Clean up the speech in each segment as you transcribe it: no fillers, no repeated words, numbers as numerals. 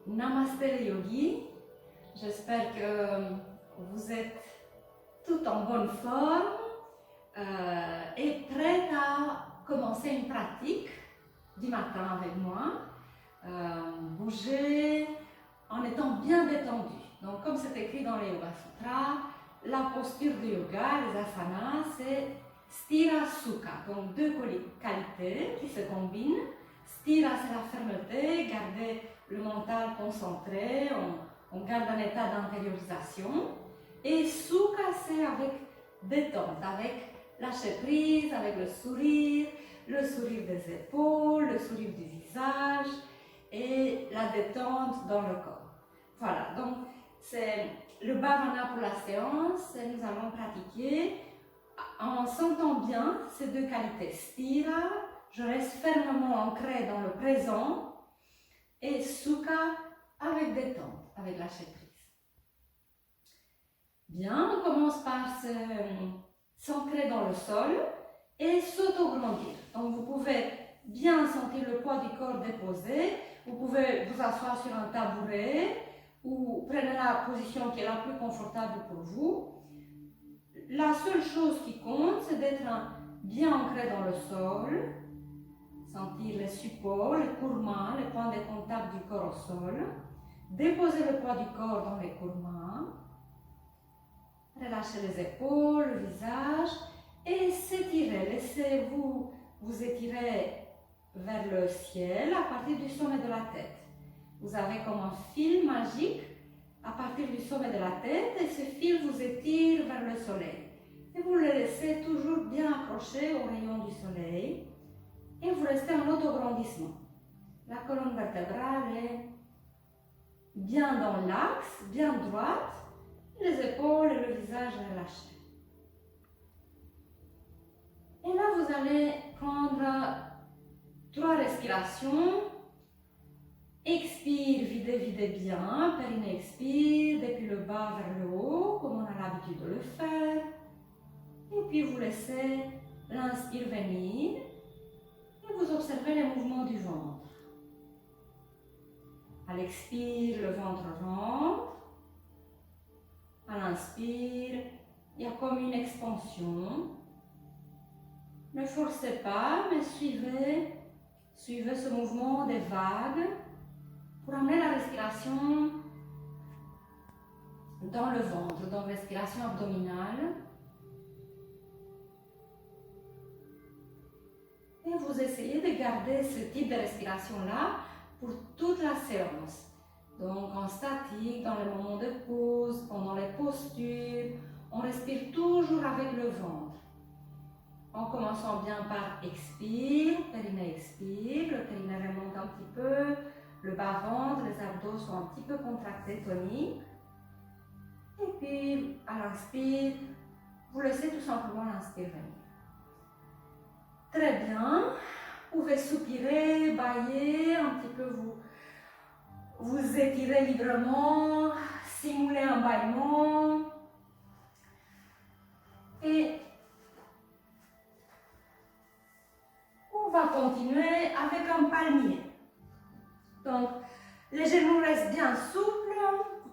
Namasté les yogis, j'espère que vous êtes tout en bonne forme et prêts à commencer une pratique du matin avec moi. Bouger en étant bien détendu. Donc comme c'est écrit dans les Yoga Sutras, la posture de yoga, les asanas, c'est Sthira Sukha, donc deux qualités qui se combinent. Sthira, c'est la fermeté, garder le mental concentré, on garde un état d'intériorisation. Et Sukha, c'est avec détente, avec lâcher prise, avec le sourire des épaules, le sourire du visage et la détente dans le corps. Voilà, donc c'est le bhavana pour la séance et nous allons pratiquer en sentant bien ces deux qualités. Sthira, je reste fermement ancré dans le présent, et Sukha avec détente, avec lâcher prise. Bien, on commence par s'ancrer dans le sol et s'auto-grandir. Donc vous pouvez bien sentir le poids du corps déposé, vous pouvez vous asseoir sur un tabouret ou prenez la position qui est la plus confortable pour vous. La seule chose qui compte, c'est d'être bien ancré dans le sol, sentir les supports, les courements, les points de contact du corps au sol, déposer le poids du corps dans les courements, relâchez les épaules, le visage et s'étirer. Laissez-vous vous étirer vers le ciel à partir du sommet de la tête. Vous avez comme un fil magique à partir du sommet de la tête et ce fil vous étire vers le soleil. Et vous le laissez toujours bien accroché au rayon du soleil et vous restez en autograndissement. La colonne vertébrale est bien dans l'axe, bien droite, les épaules et le visage relâchés. Et là, vous allez prendre 3 respirations. Expire, videz bien. Périnée expire depuis le bas vers le haut, comme on a l'habitude de le faire. Et puis vous laissez l'inspire venir et vous observez les mouvements du ventre. À l'expire, le ventre rentre. À l'inspire, il y a comme une expansion. Ne forcez pas, mais suivez ce mouvement des vagues pour amener la respiration dans le ventre, donc respiration abdominale. Et vous essayez de garder ce type de respiration-là pour toute la séance. Donc en statique, dans les moments de pause, pendant les postures, on respire toujours avec le ventre. En commençant bien par expire, périnée expire, le périnée remonte un petit peu, le bas-ventre, les abdos sont un petit peu contractés, toniques. Et puis à l'inspire, vous laissez tout simplement l'inspire venir. Très bien, vous pouvez soupirer, bâiller, un petit peu vous étirer librement, simuler un bâillement. Et on va continuer avec un palmier. Donc, les genoux restent bien souples,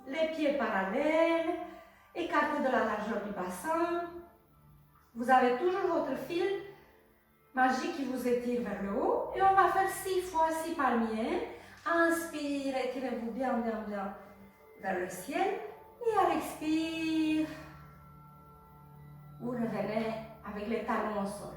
les pieds parallèles, écartés de la largeur du bassin. Vous avez toujours votre fil magique qui vous étire vers le haut. Et on va faire 6 fois 6 palmiers. Inspire, étirez-vous bien vers le ciel. Et à l'expire, vous revenez avec les talons au sol.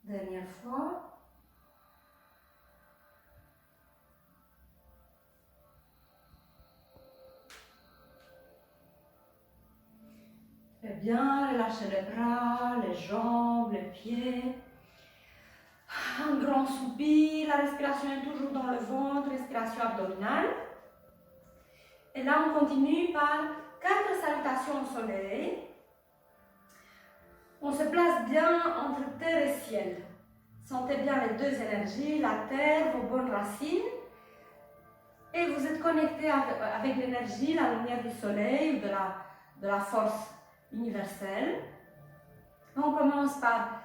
Dernière fois. Très bien, relâchez les bras, les jambes, les pieds. Un grand soupir, la respiration est toujours dans le ventre, respiration abdominale. Et là, on continue par 4 salutations au soleil. On se place bien entre terre et ciel. Sentez bien les deux énergies, la terre, vos bonnes racines. Et vous êtes connecté avec l'énergie, la lumière du soleil ou de la force universelle. On commence par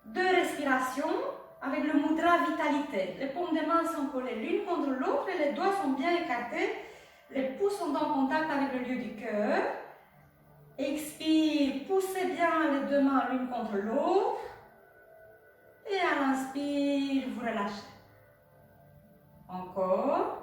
2 respirations avec le mudra vitalité. Les paumes des mains sont collées l'une contre l'autre et les doigts sont bien écartés. Les pouces sont en contact avec le lieu du cœur. Expire, poussez bien les 2 mains l'une contre l'autre. Et à l'inspire, vous relâchez. Encore.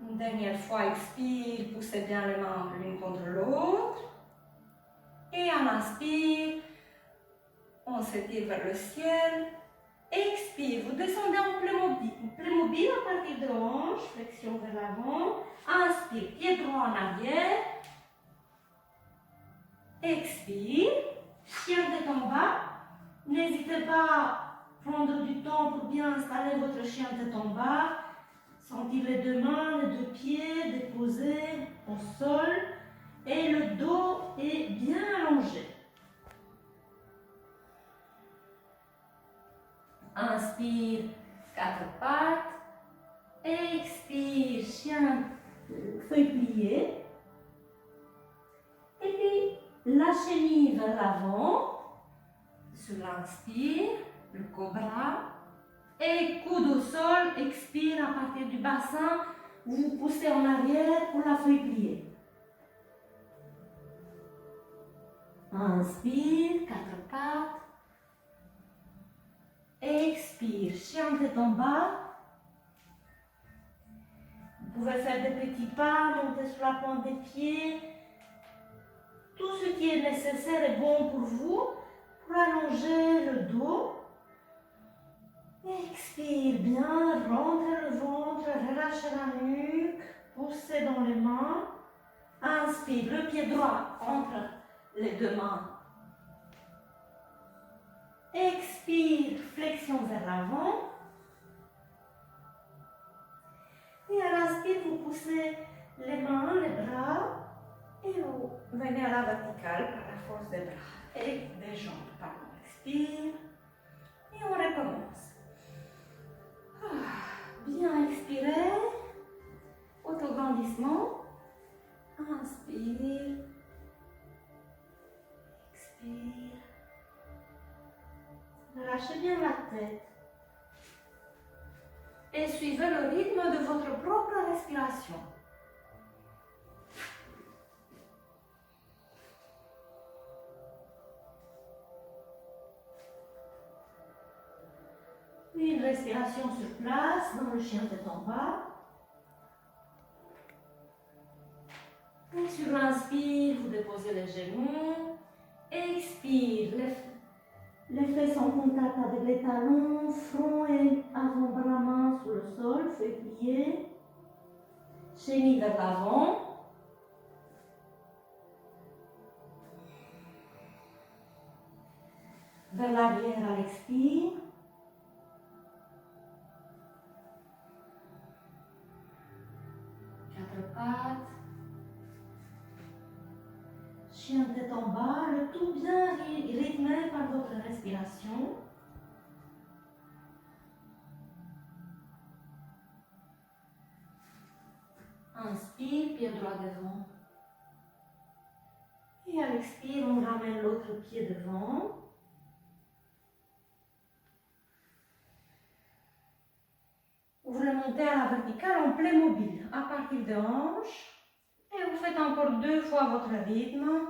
Une dernière fois, expire, poussez bien les mains l'une contre l'autre. Et à l'inspire, on s'étire vers le ciel. Expire, vous descendez en Playmobil à partir de hanche, flexion vers l'avant. Inspire, pied droit en arrière. Expire, chien tête en bas. N'hésitez pas à prendre du temps pour bien installer votre chien tête en bas. Sentir les 2 mains, les 2 pieds déposés au sol. Et le dos est bien allongé. Inspire, 4 pattes. Expire, chien, feuille pliée. Et puis, la chenille vers l'avant. Sur l'inspire, le cobra. Et coude au sol, expire à partir du bassin. Vous poussez en arrière pour la feuille pliée. Inspire, 4 pattes. Expire, chien tête en bas. Vous pouvez faire des petits pas, monter sur la pointe des pieds. Tout ce qui est nécessaire est bon pour vous, pour allonger le dos. Expire bien, rentrez le ventre, relâchez la nuque, poussez dans les mains. Inspire, le pied droit entre les 2 mains. Expire, flexion vers l'avant. Et à l'inspire, vous poussez les mains, les bras. Et vous venez à la verticale par la force des bras et des jambes. Pardon, expire. Et on recommence. Bien expirer. Autograndissement. Inspire. Expire. Relâchez bien la tête. Et suivez le rythme de votre propre respiration. Une respiration sur place, dans le chien tête en bas. Et sur l'inspire, vous déposez les genoux. Expire, les fesses en contact avec les talons, front et avant-bras main sur le sol, feuille pliée. Chenille vers l'avant. Vers l'arrière à l'expire. Pattes. Chien tête en bas, le tout bien rythmé par votre respiration. Inspire, pied droit devant. Et à l'expire, on ramène l'autre pied devant. Vous remontez à la verticale en Playmobil à partir de hanche. Et vous faites encore 2 fois votre rythme.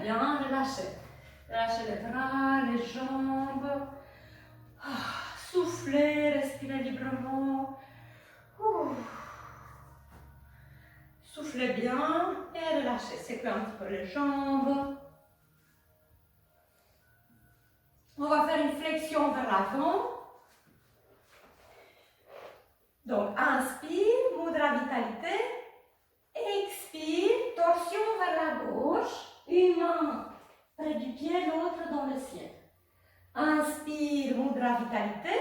bien, relâchez. Relâchez les bras, les jambes. Soufflez, respirez librement. Soufflez bien et relâchez. Secouez un petit peu les jambes. On va faire une flexion vers l'avant. Donc, inspire, mudra vitalité. Expire, torsion vers la gauche. Une main près du pied, l'autre dans le ciel. Inspire, mudra vitalité.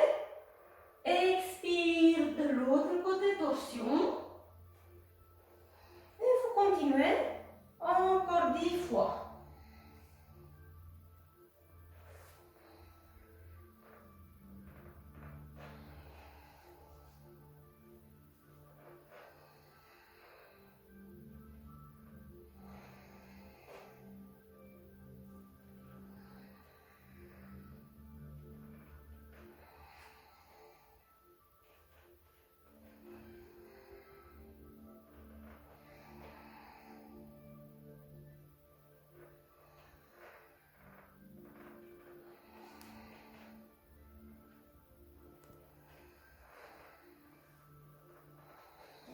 Expire de l'autre côté, torsion. Et vous continuez encore 10 fois.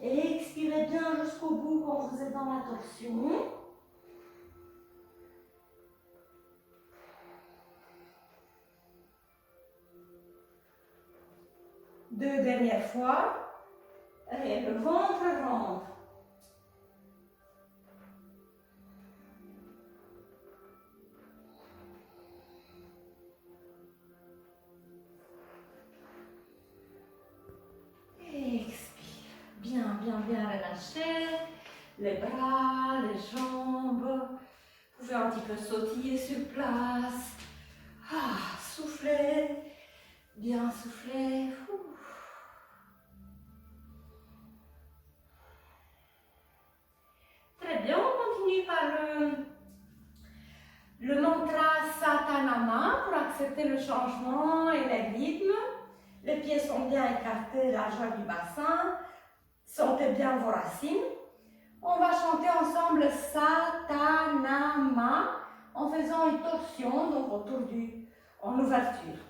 Et expirez bien jusqu'au bout quand vous êtes dans la torsion. Deux dernières fois. Et le ventre rentre. Et expire. Bien, bien, bien relâché. Les bras, les jambes. Vous pouvez un petit peu sautiller sur place. Soufflez. Bien soufflez. Très bien, on continue par le mantra Satanama pour accepter le changement et les rythmes. Les pieds sont bien écartés, largeur du bassin. Sentez bien vos racines. On va chanter ensemble Satanama en faisant une torsion, donc en ouverture.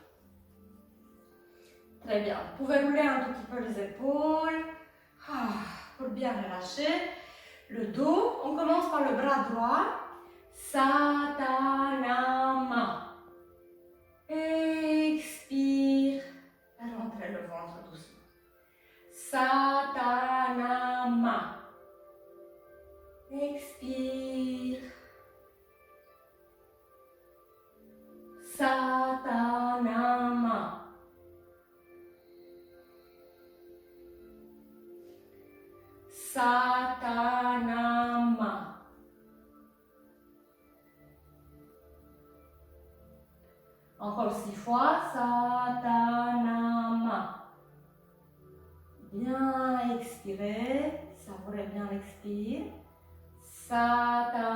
Très bien. Vous pouvez rouler un tout petit peu les épaules pour bien relâcher. Le dos, on commence par le bras droit. Satanama. Expire. Rentrez le ventre doucement. Satanama. Expire. Satanama. Satanama. Encore 6 fois. Satanama. Bien expirer. Savourez bien l'expire. Satanama.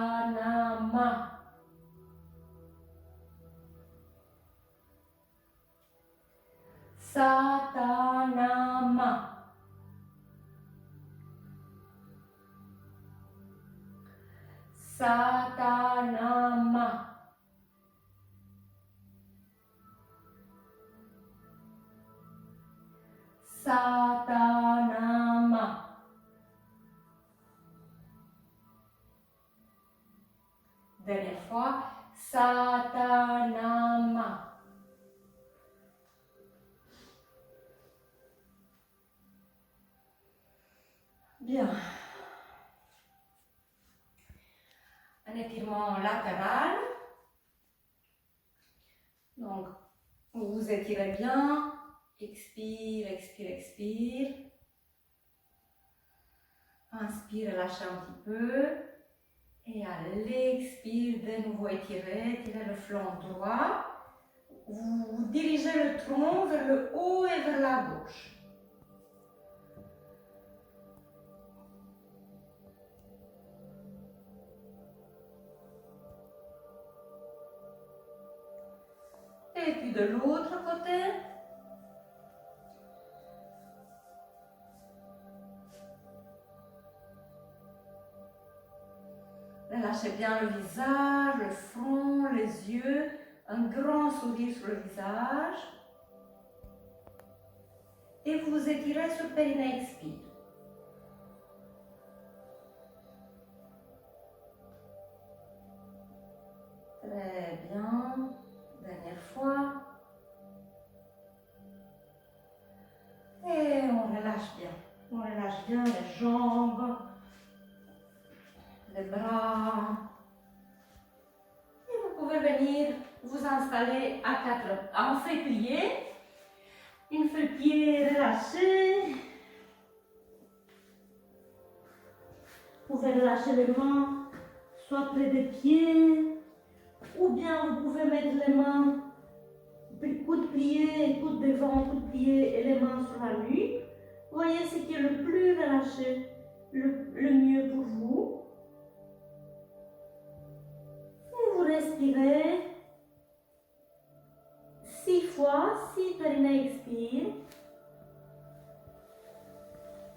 Satanama. Satanama. Satanama. Dernière fois. Satanama. Bien. Un étirement latéral. Donc, vous vous étirez bien. Expire, expire, expire. Inspire, lâchez un petit peu. Et à l'expire, de nouveau étirez. Étirez le flanc droit. Vous dirigez le tronc vers le haut et vers la gauche. Et puis de l'autre côté. Relâchez bien le visage, le front, les yeux. Un grand sourire sur le visage. Et vous vous étirez sur le périnée, expire. Très bien. Dernière fois. Et on relâche bien. On relâche bien les jambes, les bras. Et vous pouvez venir vous installer à quatre, en feuille pliée. Une feuille pliée relâchée. Vous pouvez relâcher les mains, soit près des pieds, ou bien vous pouvez mettre les mains, coude plié, coude devant, coude plié et les mains sur la nuque. Voyez ce qui est le plus relâché, le mieux pour vous. Et vous respirez 6 fois, 6 périnée expire.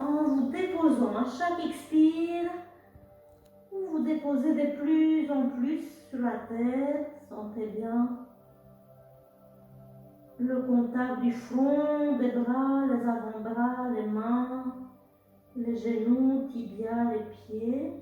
En vous déposant à chaque expire, vous vous déposez de plus en plus sur la tête. Sentez bien le contact du front, des bras, les avant-bras, les mains, les genoux, tibias, les pieds.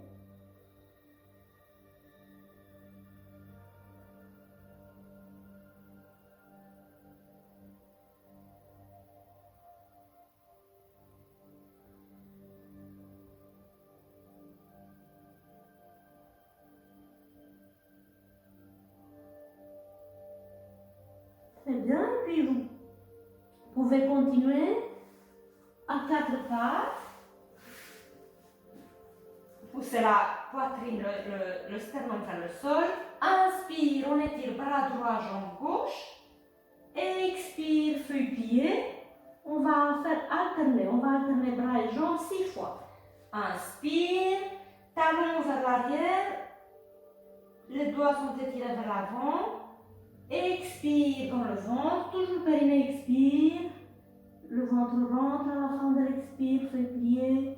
Très bien, et puis vous pouvez continuer à 4 pattes. Poussez la poitrine, le sternum vers le sol. Inspire, on étire bras droit, jambe gauche. Expire, feuille pliée. On va faire alterner, bras et jambes 6 fois. Inspire, talon vers l'arrière. Les doigts sont étirés vers l'avant. Expire dans le ventre, toujours périnée, expire. Le ventre rentre à la fin de l'expire, feuille pliée.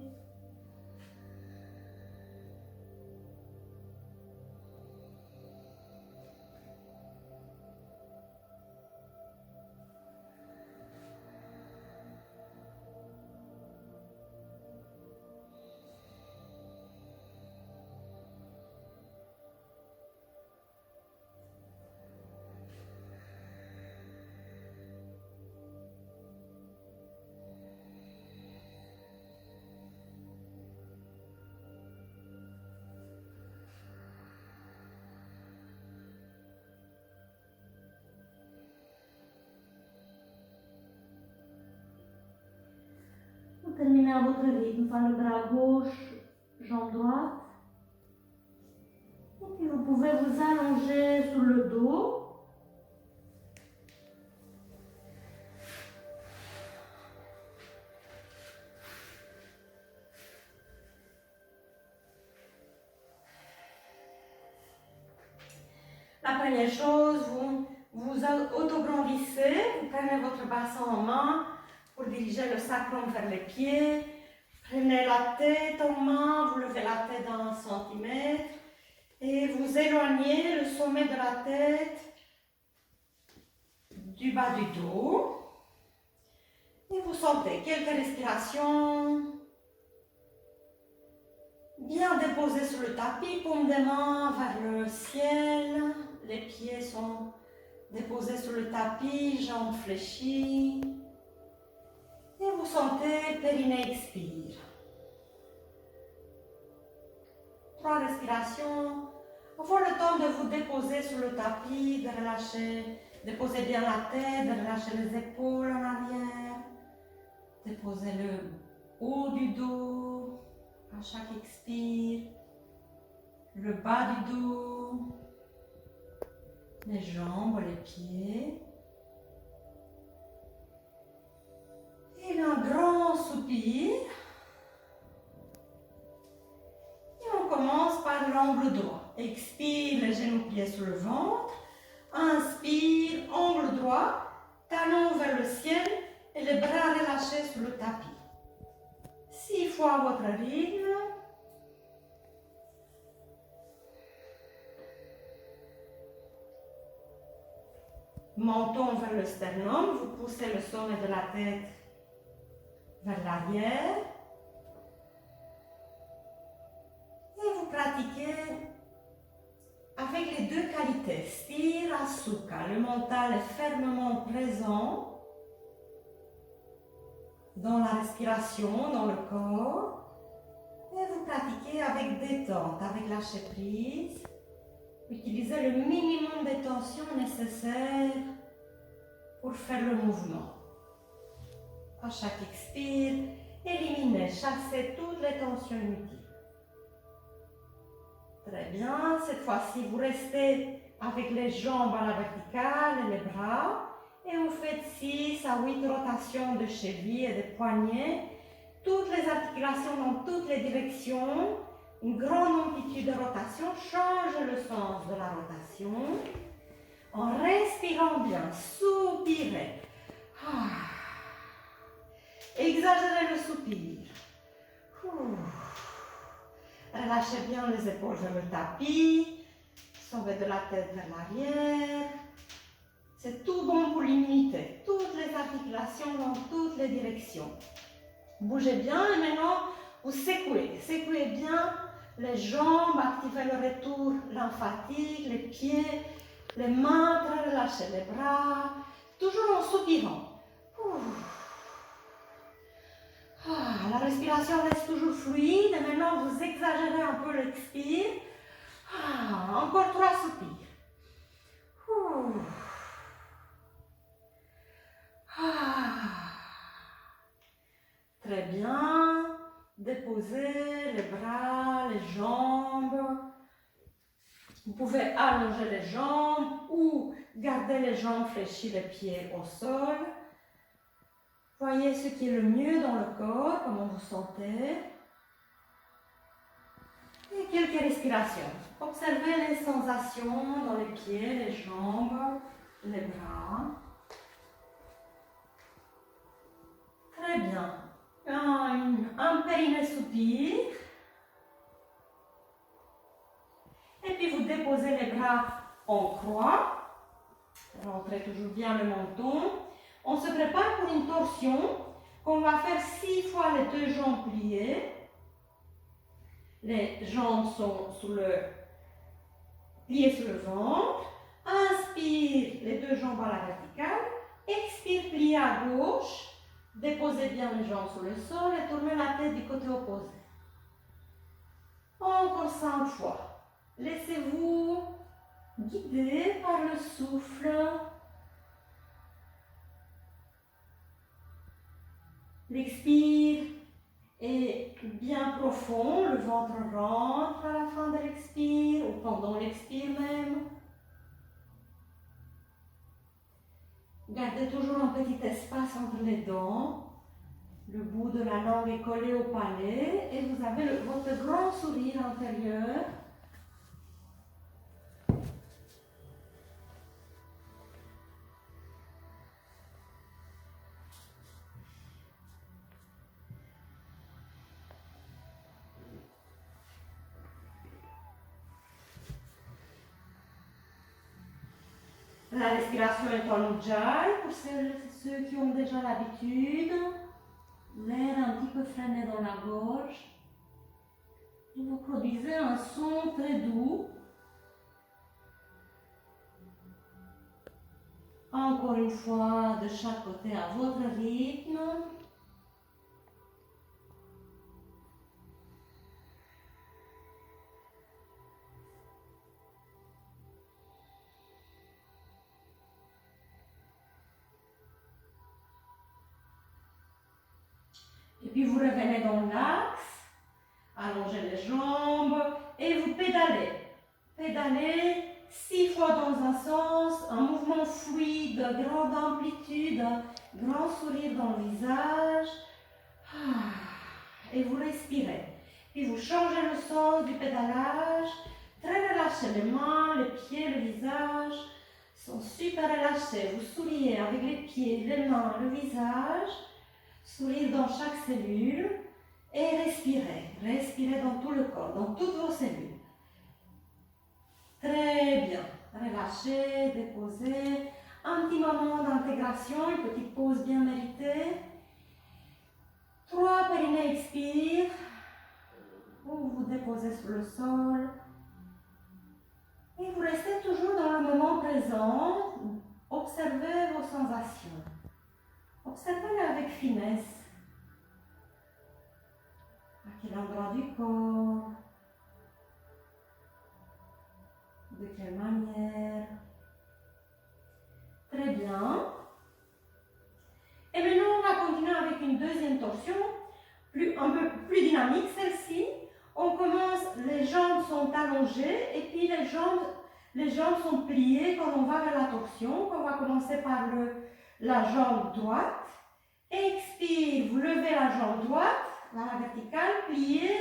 Terminez à votre rythme par le bras gauche, jambe droite. Et puis vous pouvez vous allonger sur le dos. La première chose, vous autograndissez, vous prenez votre bassin en main pour diriger le sacrum vers les pieds. Prenez la tête en main, vous levez la tête d'1 centimètre et vous éloignez le sommet de la tête du bas du dos. Et vous sentez quelques respirations. Bien déposées sur le tapis, paume des mains vers le ciel. Les pieds sont déposés sur le tapis, jambes fléchies. Et vous sentez périnée expire. 3 respirations. Avoir le temps de vous déposer sur le tapis, de relâcher, déposer bien la tête, de relâcher les épaules en arrière. Déposer le haut du dos à chaque expire. Le bas du dos. Les jambes, les pieds. Et un grand soupir. Et on commence par l'angle droit. Expire, les genoux pliés sur le ventre. Inspire, angle droit, talon vers le ciel et les bras relâchés sur le tapis. 6 fois à votre rythme. menton vers le sternum, vous poussez le sommet de la tête vers l'arrière. Et vous pratiquez avec les deux qualités, Sthira Sukha. Le mental est fermement présent dans la respiration, dans le corps. Et vous pratiquez avec détente, avec lâcher prise. Utilisez le minimum de tension nécessaire pour faire le mouvement. À chaque expire, éliminez, chassez toutes les tensions inutiles. Très bien, cette fois-ci, vous restez avec les jambes à la verticale et les bras. Et vous faites 6 à 8 rotations de chevilles et de poignets. Toutes les articulations dans toutes les directions. Une grande amplitude de rotation. Change le sens de la rotation. En respirant bien, soupirez. Exagérez le soupir. Relâchez bien les épaules vers le tapis. Sauvez de la tête vers l'arrière. C'est tout bon pour l'immunité. Toutes les articulations dans toutes les directions. Bougez bien et maintenant vous secouez. Secouez bien les jambes, activez le retour lymphatique, les pieds, les mains, très relâchez les bras. Toujours en soupirant. La respiration reste toujours fluide et maintenant vous exagérez un peu l'expire. Encore 3 soupirs. Très bien. Déposez les bras, les jambes. Vous pouvez allonger les jambes ou garder les jambes fléchies, les pieds au sol. Voyez ce qui est le mieux dans le corps, comment vous sentez. Et quelques respirations. Observez les sensations dans les pieds, les jambes, les bras. Très bien. Un périnée soupir. Et puis vous déposez les bras en croix. Rentrez toujours bien le menton. On se prépare pour une torsion qu'on va faire 6 fois les 2 jambes pliées. Les jambes sont pliées sur le ventre. Inspire, les 2 jambes à la verticale. Expire, pliez à gauche. Déposez bien les jambes sur le sol et tournez la tête du côté opposé. Encore 5 fois. Laissez-vous guider par le souffle. L'expire est bien profond, le ventre rentre à la fin de l'expire ou pendant l'expire même. Gardez toujours un petit espace entre les dents. Le bout de la langue est collé au palais et vous avez votre grand sourire intérieur. La respiration est en ujjayi pour ceux qui ont déjà l'habitude. L'air un petit peu freiné dans la gorge. Et vous produisez un son très doux. Encore une fois, de chaque côté à votre rythme. Et puis vous revenez dans l'axe, allongez les jambes et vous pédalez. Pédalez 6 fois dans un sens, un mouvement fluide, grande amplitude, grand sourire dans le visage. Et vous respirez. Puis vous changez le sens du pédalage, très relâchez les mains, les pieds, le visage. Sont super relâchés. Vous souriez avec les pieds, les mains, le visage. Sourire dans chaque cellule et respirez. Respirez dans tout le corps, dans toutes vos cellules. Très bien. Relâchez, déposez. Un petit moment d'intégration, une petite pause bien méritée. 3, périnée expire. Vous vous déposez sur le sol. Et vous restez toujours dans le moment présent. Observez vos sensations. Observez-les avec finesse. À quel endroit du corps? De quelle manière? Très bien. Et maintenant, on va continuer avec une deuxième torsion, un peu plus dynamique celle-ci. On commence, les jambes sont allongées et puis les jambes sont pliées quand on va vers la torsion. On va commencer par la jambe droite. Expire, vous levez la jambe droite, la verticale, pliez.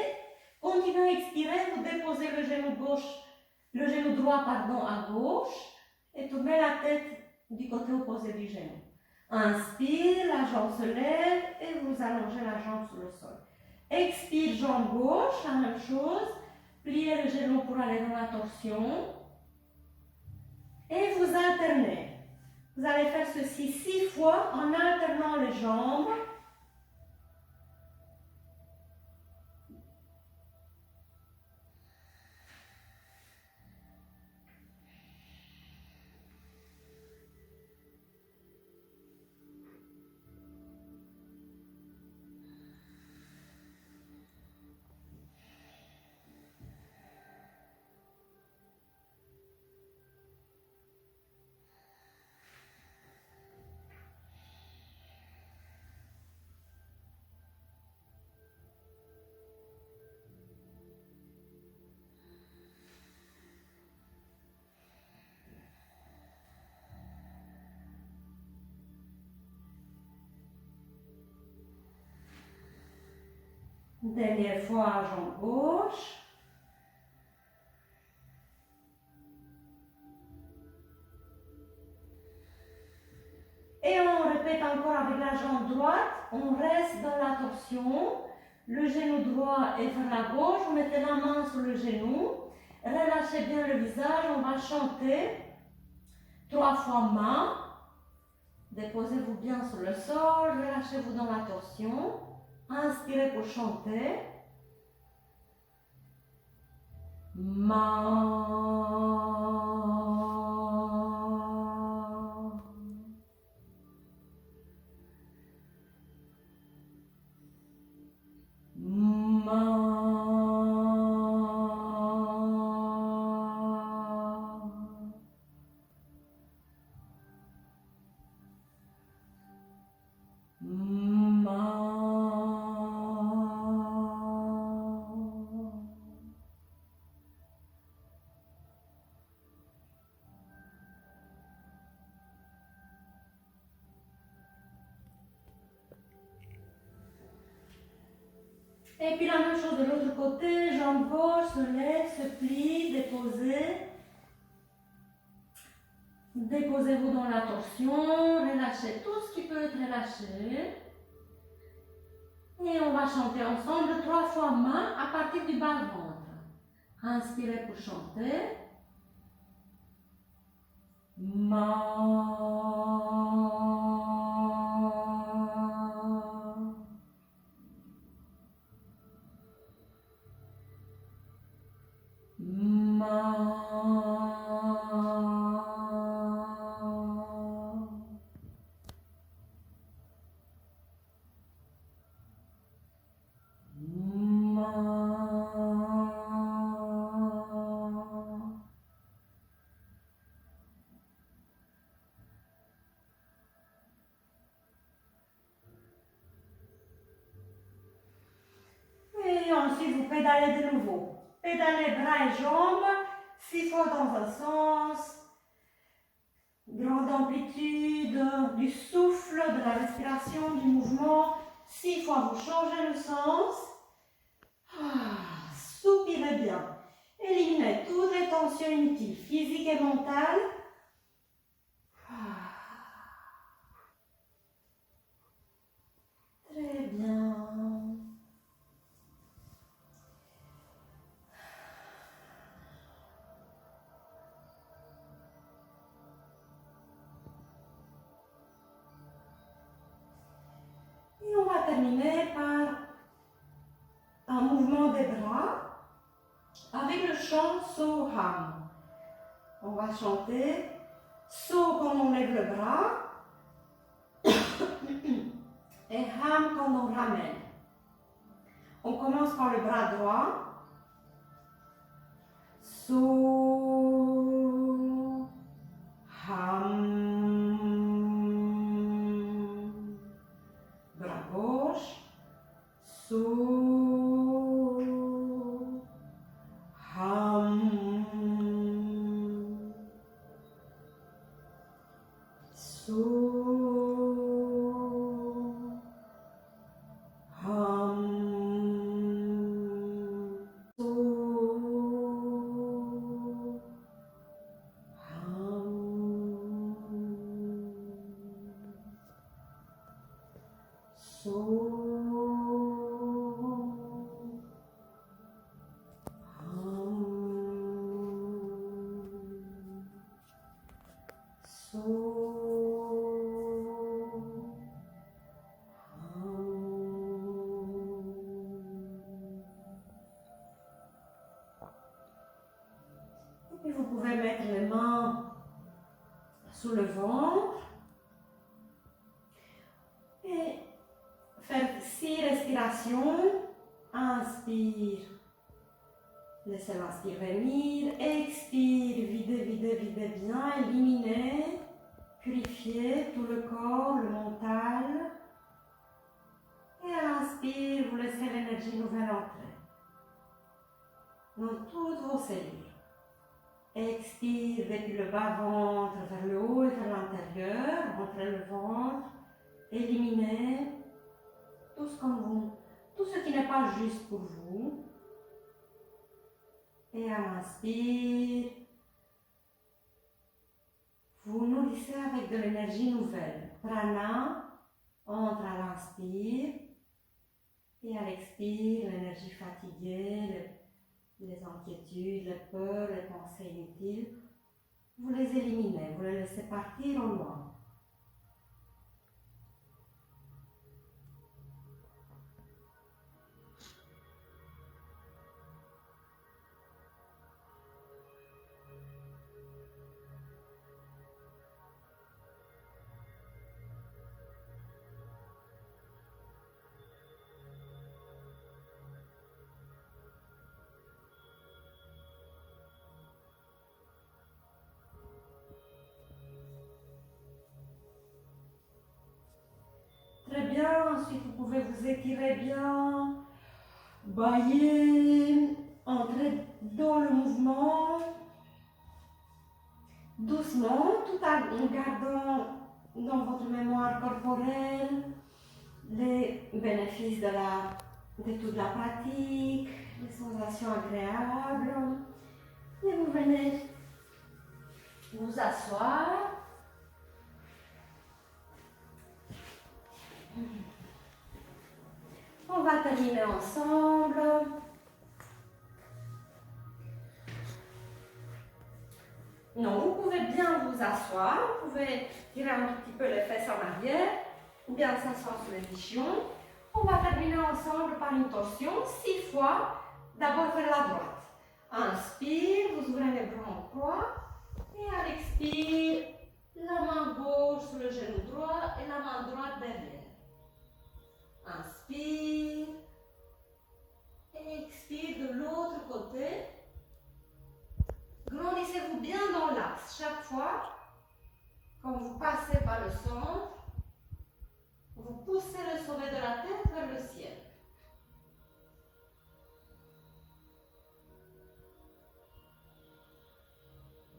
Continuez à expirer, vous déposez le genou droit à gauche et tournez la tête du côté opposé du genou. Inspire, la jambe se lève et vous allongez la jambe sur le sol. Expire, jambe gauche, la même chose. Pliez le genou pour aller dans la torsion. Et vous alternez. Vous allez faire ceci 6 fois en alternant les jambes. Dernière fois, jambe gauche. Et on répète encore avec la jambe droite. On reste dans la torsion. Le genou droit est vers la gauche. Vous mettez la main sur le genou. Relâchez bien le visage. On va chanter 3 fois main. Déposez-vous bien sur le sol. Relâchez-vous dans la torsion. Inspirez pour chanter. Ma. Et puis la même chose de l'autre côté, jambe gauche, se lève, se plie, déposez. Déposez-vous dans la torsion, relâchez tout ce qui peut être relâché. Et on va chanter ensemble 3 fois main à partir du bas du ventre. Inspirez pour chanter. Ma. Et ensuite, vous pédalez de nouveau. Pédalez bras et jambes, 6 fois dans un sens. Grande amplitude du souffle, de la respiration, du mouvement. 6 fois, vous changez le sens. Soupirez bien. Éliminez toutes les tensions inutiles, physiques et mentales. Très bien. hum. On va chanter so quand on lève le bras et hum quand on ramène. On commence par le bras droit. So, hum. Bras gauche. So, hum. So, hum. So, et puis vous pouvez mettre les mains sous le ventre et faire 6 respirations. Inspire, laissez l'inspire venir. Expire, videz, videz, videz bien, éliminez, purifiez tout le corps, le mental. Et à l'inspire, vous laissez l'énergie nouvelle entrer dans toutes vos cellules. Expire depuis le bas-ventre vers le haut et vers l'intérieur. Rentrez le ventre. Éliminez tout ce qui n'est pas juste pour vous. Et à l'inspire, vous nourrissez avec de l'énergie nouvelle. Prana entre à l'inspire et à l'expire, l'énergie fatiguée, les inquiétudes, les peurs, les pensées inutiles, vous les éliminez, vous les laissez partir au loin. Très bien, ensuite vous pouvez vous étirer bien, bailler, entrer dans le mouvement, doucement, tout en gardant dans votre mémoire corporelle les bénéfices de toute la pratique, les sensations agréables. Et vous venez vous asseoir. On va terminer ensemble. Non, vous pouvez bien vous asseoir, vous pouvez tirer un tout petit peu les fesses en arrière, ou bien s'asseoir sur les bichons. On va terminer ensemble par une torsion 6 fois, d'abord vers la droite. Inspire, vous ouvrez les bras en croix, et à l'expire, la main gauche sur le genou droit et la main droite derrière. Inspire, et expire de l'autre côté. Grandissez-vous bien dans l'axe. Chaque fois, quand vous passez par le centre, vous poussez le sommet de la tête vers le ciel.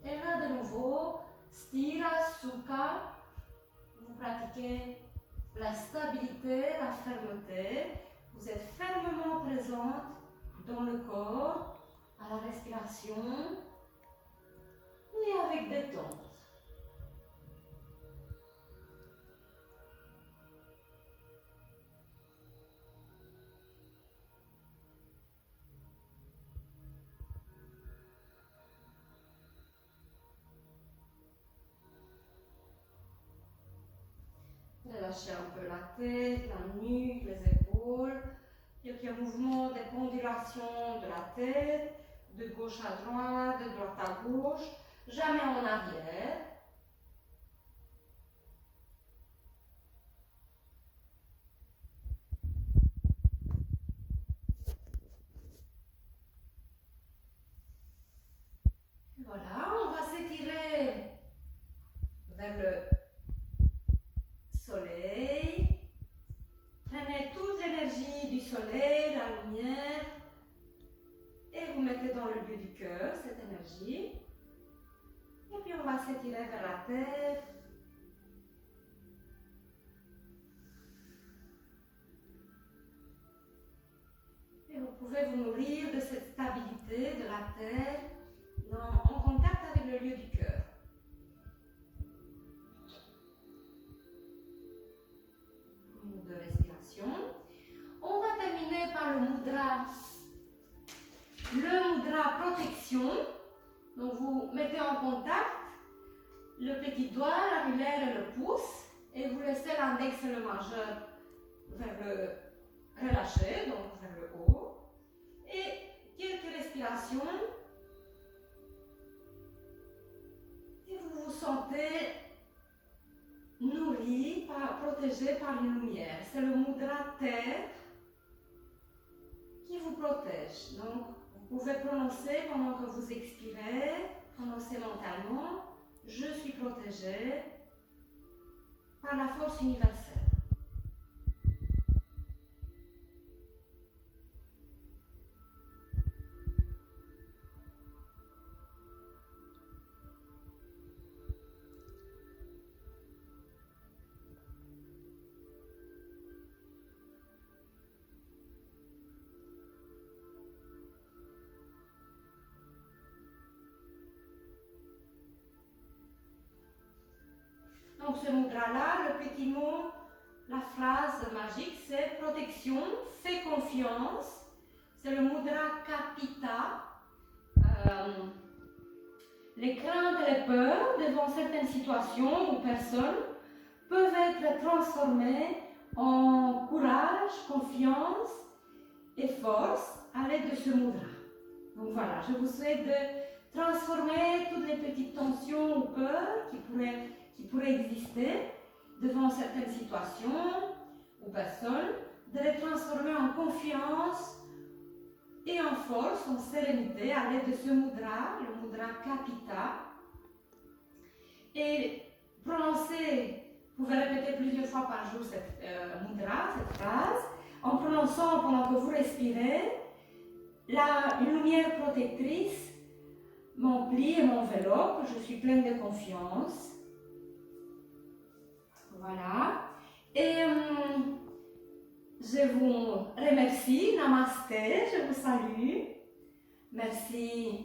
Et là, de nouveau, Stira Sukha. Vous pratiquez la stabilité, la fermeté. Vous êtes fermement présente dans le corps, à la respiration. Et avec détente. Relâchez un peu la tête, la nuque, les épaules. Quelques mouvements de pendulation de la tête, de gauche à droite, de droite à gauche, jamais en arrière. Voilà, on va s'étirer vers le soleil. Prenez toute l'énergie du soleil, la lumière, et vous mettez dans le lieu du cœur cette énergie. Et puis on va s'étirer vers la terre. Et vous pouvez vous nourrir de cette stabilité de la terre en contact avec le lieu du cœur. Une ou deux respirations. On va terminer par le mudra. Le mudra protection. Donc vous mettez en contact le petit doigt, l'annulaire et le pouce. Et vous laissez l'index et le majeur vers le relâché, donc vers le haut. Et quelques respirations. Et vous vous sentez nourri, protégé par une lumière. C'est le mudra terre qui vous protège. Donc, vous pouvez prononcer pendant que vous expirez, prononcer mentalement, je suis protégé par la force universelle. Donc ce mudra-là, le petit mot, la phrase magique, c'est protection, fais confiance. C'est le mudra kapita. Les craintes et les peurs devant certaines situations ou personnes peuvent être transformées en courage, confiance et force à l'aide de ce mudra. Donc voilà, je vous souhaite de transformer toutes les petites tensions ou peurs qui pourraient exister devant certaines situations ou personnes, de les transformer en confiance et en force, en sérénité à l'aide de ce mudra, le mudra kapita. Et prononcer, vous pouvez répéter plusieurs fois par jour cette mudra, cette phrase, en prononçant pendant que vous respirez, une lumière protectrice m'emplit et m'enveloppe, je suis pleine de confiance. Voilà. Et je vous remercie, namasté, je vous salue. Merci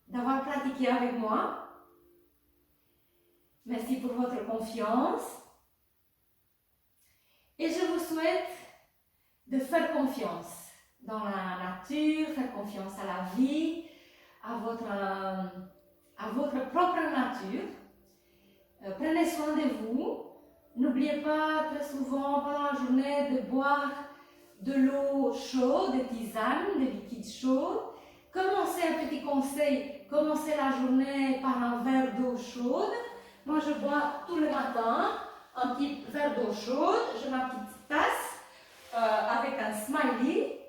d'avoir pratiqué avec moi. Merci pour votre confiance. Et je vous souhaite de faire confiance dans la nature, faire confiance à la vie, à votre propre nature. Prenez soin de vous. N'oubliez pas très souvent pendant la journée de boire de l'eau chaude, des tisanes, des liquides chauds. Commencez un petit conseil, commencez la journée par un verre d'eau chaude. Moi je bois tous les matins un petit verre d'eau chaude, j'ai ma petite tasse avec un smiley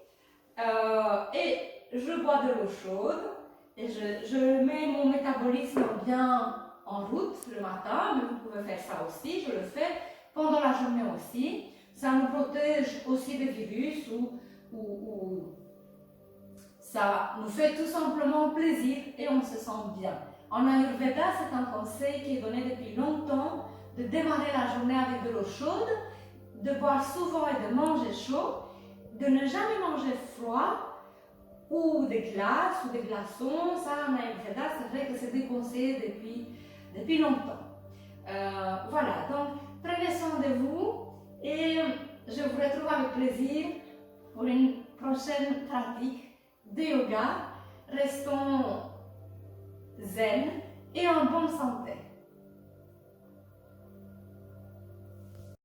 et je bois de l'eau chaude et je mets mon métabolisme bien en route le matin, mais vous pouvez faire ça aussi, je le fais pendant la journée aussi. Ça nous protège aussi des virus ou ça nous fait tout simplement plaisir et on se sent bien. En Ayurveda, c'est un conseil qui est donné depuis longtemps de démarrer la journée avec de l'eau chaude, de boire souvent et de manger chaud, de ne jamais manger froid ou des glaces ou des glaçons. Ça, en Ayurveda, c'est vrai que c'est déconseillé depuis longtemps. Voilà, donc prenez soin de vous et je vous retrouve avec plaisir pour une prochaine pratique de yoga. Restons zen et en bonne santé.